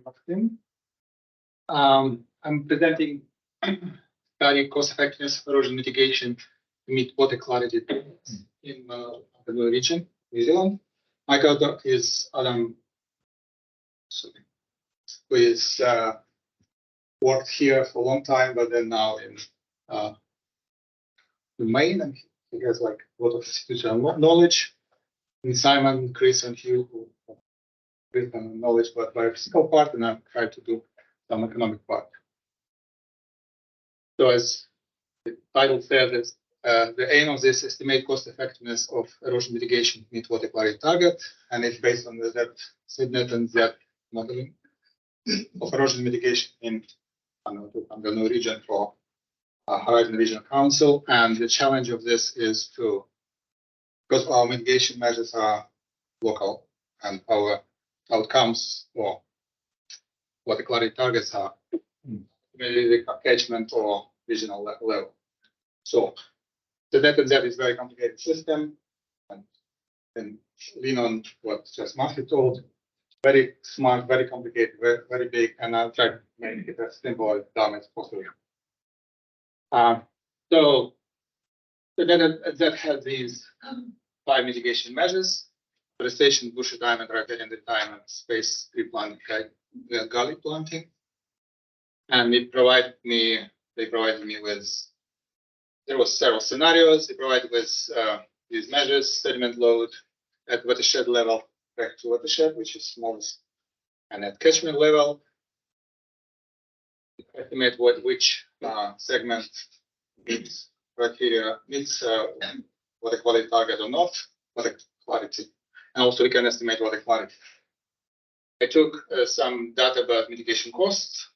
marketing. I'm presenting study cost effectiveness of erosion mitigation to meet water quality in Manawatu-Whanganui region, New Zealand. My co-author is Adam, who is worked here for a long time, but then now in Maine, and he has like a lot of institutional knowledge. And Simon, Chris, and Hugh, who have written knowledge about biophysical part, and I've tried to do some economic part. So as the title says, the aim of this is to estimate cost effectiveness of erosion mitigation to meet water quality target, and it's based on the SIDNet and Z modeling of erosion mitigation in Manawatu-Whanganui region for Horizon Regional Council. And the challenge of this is because our mitigation measures are local and our outcomes or water quality targets are maybe the catchment or regional level. So the net and Z is a very complicated system, and lean on what just Matthew told. Very smart, very complicated, very big, and I'll try to make it as simple and dumb as possible. So the net and Z has these 5 mitigation measures: forestation, bushy diamond, riparian diamond, space tree planting, gully planting. And they provided me with, there was several scenarios. They provided with these measures: sediment load at watershed level, back to watershed, which is smallest, and at catchment level, estimate which segment meets criteria, meets water quality target or not, water quality, and also we can estimate water quality. I took some data about mitigation costs.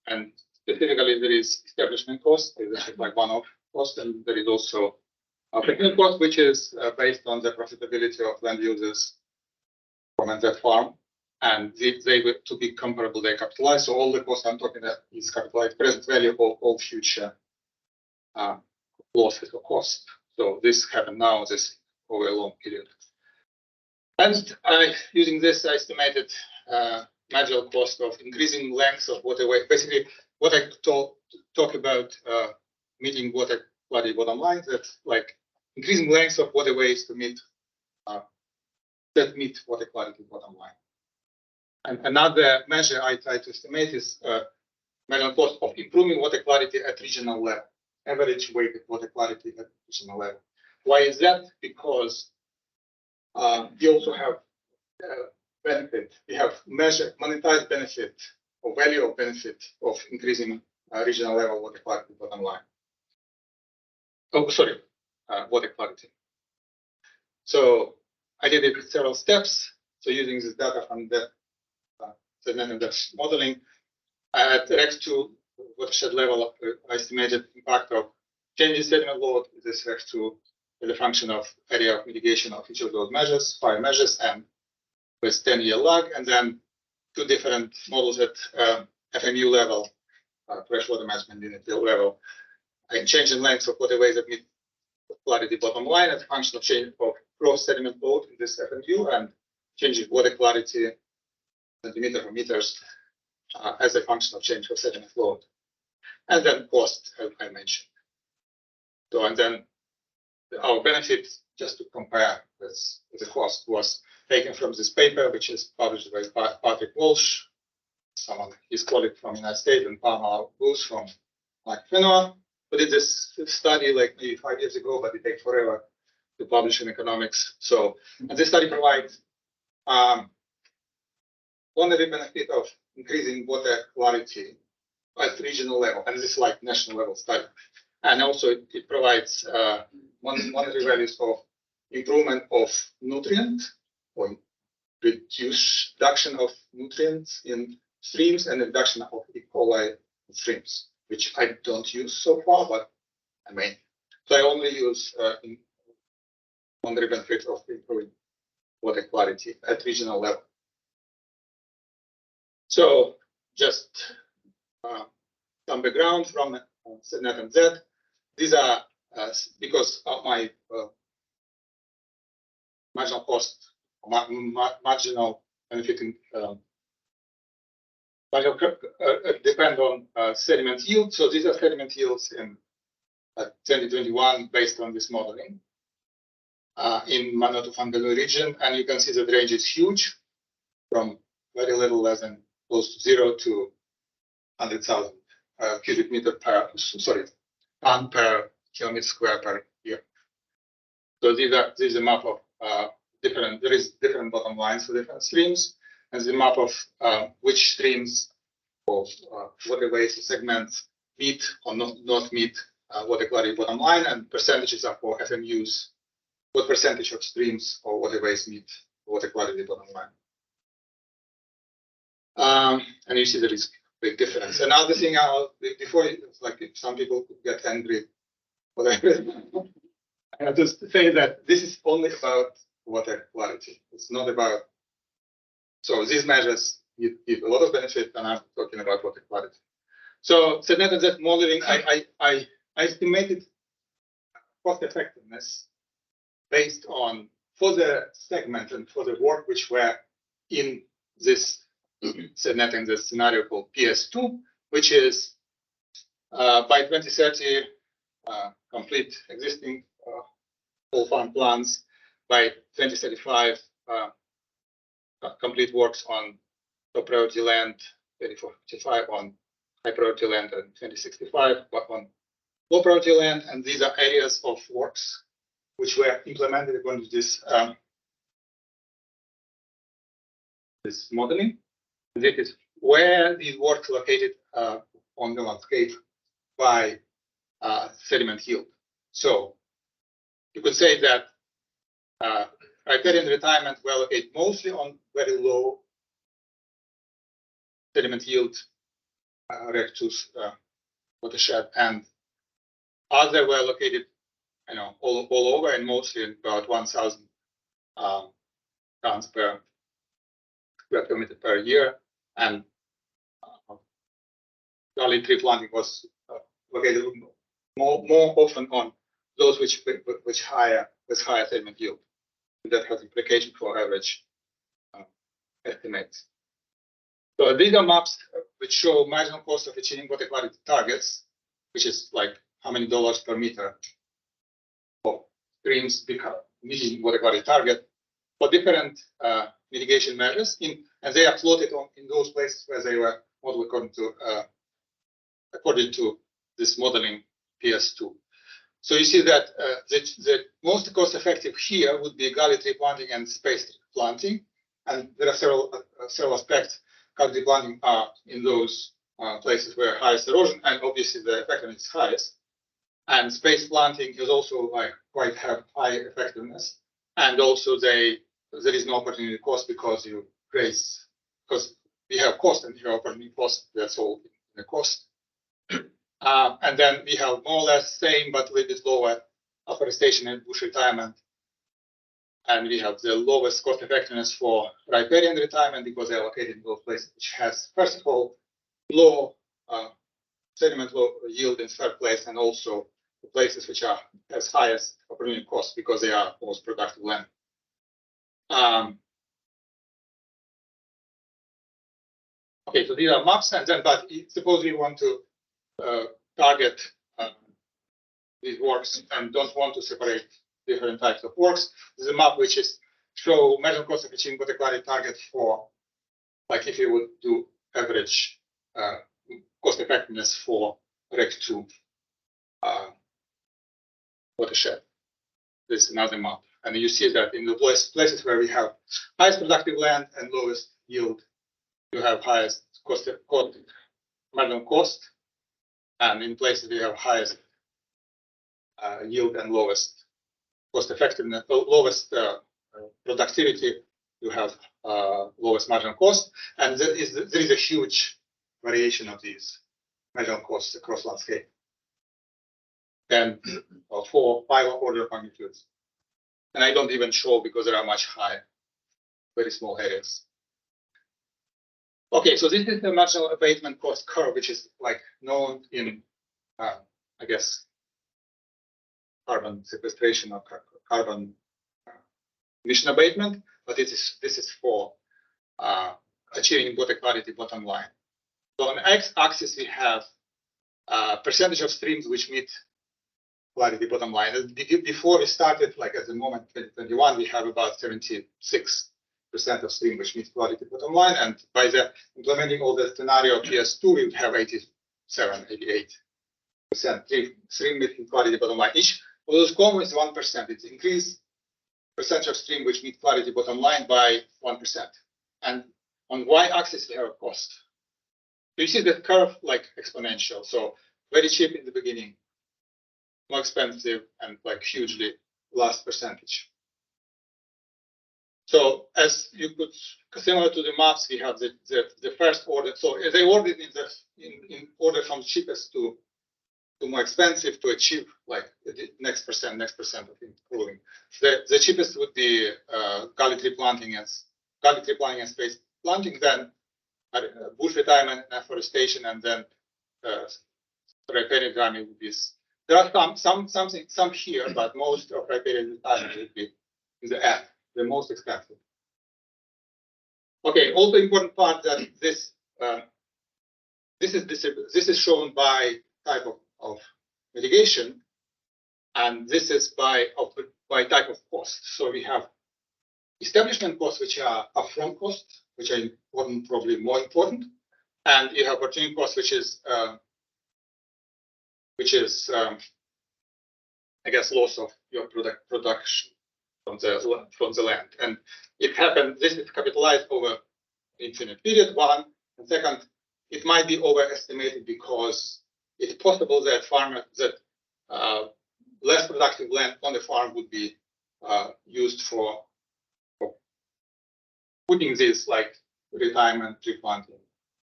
And specifically, there is establishment cost, is like one-off cost, and there is also operating cost, which is based on the profitability of land users from that farm. And if they were to be comparable, they capitalize. So all the costs I'm talking about is capitalized present value of all future losses or costs. So this happened now, this over a long period. And using this, I estimated marginal cost of increasing length of waterway. Basically, what I talk about meeting water quality bottom line, that's like increasing length of waterways to meet water quality bottom line. And another measure I try to estimate is marginal cost of improving water quality at regional level, average weighted water quality at regional level. Why is that? Because we also have benefit. We have measured monetized benefit or value of benefit of increasing regional level water quality bottom line. Oh, sorry, water quality. So I did it with several steps. So using this data from the modeling, at REX2 watershed level, I estimated impact of change in sediment load. This REX2 is a function of area of mitigation of each of those measures, 5 measures, and with 10-year lag, and then 2 different models at FMU level, freshwater management unit level, and change in length of waterways that meet quality bottom line as a function of change of gross sediment load in this FMU and change in water quality centimeter per meters as a function of change of sediment load, and then cost, as I mentioned. So, and then our benefit, just to compare with the cost, was taken from this paper, which is published by Patrick Walsh, someone, his colleague from the United States, and Pamela Booth from Whanganui. We did this study like maybe 5 years ago, but it takes forever to publish in economics. So, and this study provides one of the benefit of increasing water quality at regional level, and this is like national level study. And also it provides monetary values of improvement of nutrient or reduction of nutrients in streams and reduction of E. coli in streams, which I don't use so far, but I mean, so I only use monetary benefit of improving water quality at regional level. So just some background from SIDNet and Z. These are because of my marginal cost, marginal benefiting depend on sediment yield. So these are sediment yields in 2021 based on this modeling in Manawatu-Whanganui region, and you can see that the range is huge, from very little less than close to 0 to 100,000 cubic meter per ton per kilometer square per year. So this is a map of there is different bottom lines for different streams, and the map of which streams of waterways segments meet or not meet water quality bottom line, and percentages are for FMUs. What percentage of streams or waterways meet water quality bottom line? And you see there is a big difference. Another thing, before like some people get angry, whatever, I have to say that this is only about water quality. It's not about. So these measures give a lot of benefit, and I'm talking about water quality. So net and Z modeling, I estimated cost effectiveness based on for the segment and for the work which were in this net and Z scenario called PS2, which is by 2030 complete existing whole farm plans, by 2035 complete works on top priority land, 2045 on high priority land, and 2065 but on low priority land. And these are areas of works which were implemented according to this this modeling. And this is where these works located on the landscape by sediment yield. So you could say that riparian retirement were located mostly on very low sediment yield rectus watershed, and other were located, all over, and mostly about 1,000 tons per square kilometer per year. And garlic tree planting was located more often on those which higher sediment yield. That has implication for average estimates. So these are maps which show marginal cost of achieving water quality targets, which is like how many dollars per meter of streams meeting water quality target for different mitigation measures, and they are plotted in those places where they were modeled according to this modeling PS2. So you see that the most cost-effective here would be garlic tree planting and spaced planting, and there are several aspects. Garlic tree planting are in those places where highest erosion, and obviously the effectiveness is highest. And spaced planting is also quite have high effectiveness, and also there is no opportunity cost because we have cost and you have opportunity cost. That's all in the cost. And then we have more or less same but a little bit lower afforestation and bush retirement. And we have the lowest cost effectiveness for riparian retirement because they're located in those places which has, first of all, low sediment yield in third place, and also the places which are as highest opportunity cost because they are most productive land. Okay, so these are maps, and then but suppose we want to target these works and don't want to separate different types of works. This is a map which is show marginal cost of achieving water quality target for, like if you would do average cost effectiveness for Rec 2 watershed. This is another map, and you see that in the places where we have highest productive land and lowest yield, you have highest marginal cost. And in places we have highest yield and lowest cost effectiveness, lowest productivity, you have lowest marginal cost. And there is a huge variation of these marginal costs across landscape. And 4, 5 order of magnitudes. And I don't even show because there are much higher, very small areas. Okay, so this is the marginal abatement cost curve, which is like known in, I guess, carbon sequestration or carbon emission abatement. But this is for achieving water quality bottom line. So on the x-axis, we have percentage of streams which meet quality bottom line. Before we started, like at the moment 2021, we have about 76% of stream which meets quality bottom line, and by the implementing all the scenario PS2, we would have 88% stream meeting quality bottom line. Each of those columns is 1%. It's increased percentage of stream which meet quality bottom line by 1%. And on y-axis, we have a cost. So you see the curve like exponential. So very cheap in the beginning, more expensive, and like hugely last percentage. So as you could, similar to the maps, we have the first order. So they ordered in order from cheapest to more expensive to achieve like the next percent of improving. The cheapest would be gully tree planting and space planting, then bush retirement and afforestation, and then riparian retirement would be. There are some here, but most of riparian retirement would be in the end, the most expensive. Okay, also important part that this is shown by type of mitigation, and this is by type of cost. So we have establishment costs, which are upfront costs, which are important, probably more important, and you have opportunity cost, which is I guess loss of your production from the land. And it happened. This is capitalized over infinite period. One, and second, it might be overestimated because it's possible that less productive land on the farm would be used for putting this like retirement, tree planting,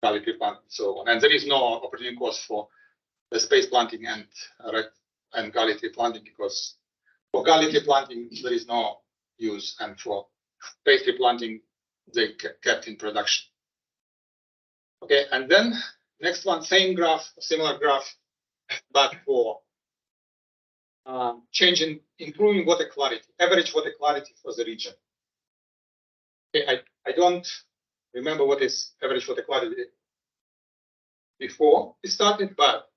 gully tree planting, and so on. And there is no opportunity cost for the space planting and gully tree planting, because for gully tree planting there is no use, and for space tree planting they kept in production. Okay, and then next one, same graph, similar graph, but for improving water quality, average water quality for the region. Okay, I don't remember what is average water quality before it started, but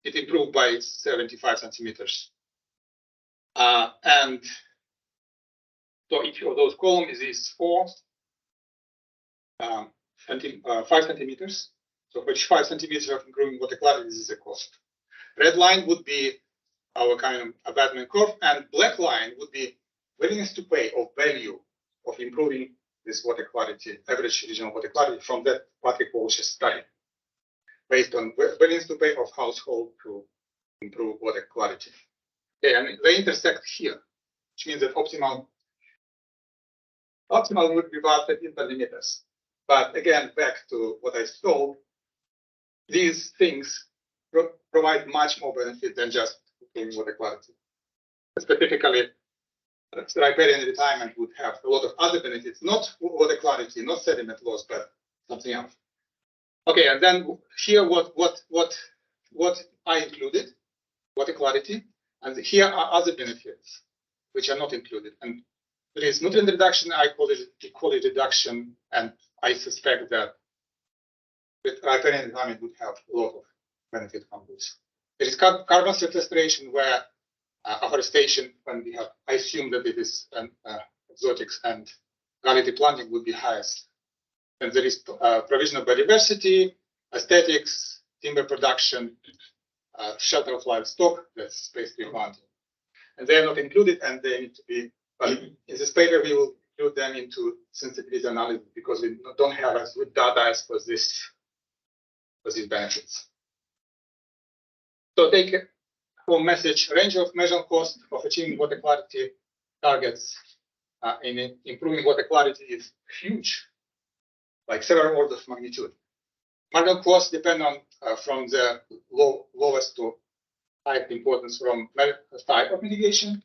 it improved by 75 centimeters. And so each of those columns is 5 centimeters. So which 5 centimeters of improving water quality is the cost. Red line would be our kind of abatement curve, and black line would be willingness to pay or value of improving this water quality, average regional water quality from that Patrick Walsh's study, based on willingness to pay of household to improve water quality. Okay, and they intersect here, which means that optimal would be about 13 centimeters. But again, back to what I told, these things provide much more benefit than just improving water quality. Specifically, riparian retirement would have a lot of other benefits, not water quality, not sediment loss, but something else. Okay, and then here what I included, water quality, and here are other benefits which are not included. And there is nutrient reduction, I call it quality reduction, and I suspect that with riparian retirement would have a lot of benefit from this. There is carbon sequestration, where afforestation, when we have, I assume that it is exotics, and gully tree planting would be highest. And there is provision of biodiversity, aesthetics, timber production, shelter of livestock, that's space tree planting. And they are not included, and they need to be, but in this paper we will include them into sensitivity analysis, because we don't have as good data as for these benefits. So take home message: range of measurable cost of achieving water quality targets in improving water quality is huge, like several orders of magnitude. Marginal costs depend on from the lowest to highest importance from type of mitigation,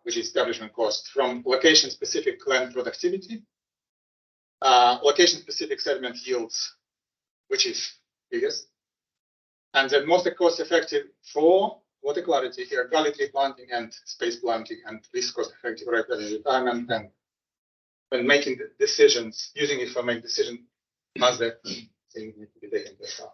which is establishment cost, from location-specific land productivity, location-specific sediment yields, which is biggest, and the most cost-effective for water quality here, gully tree planting and space planting, and least cost-effective riparian retirement and when making the decisions, using it for making decisions, must that thing need to be taken into account.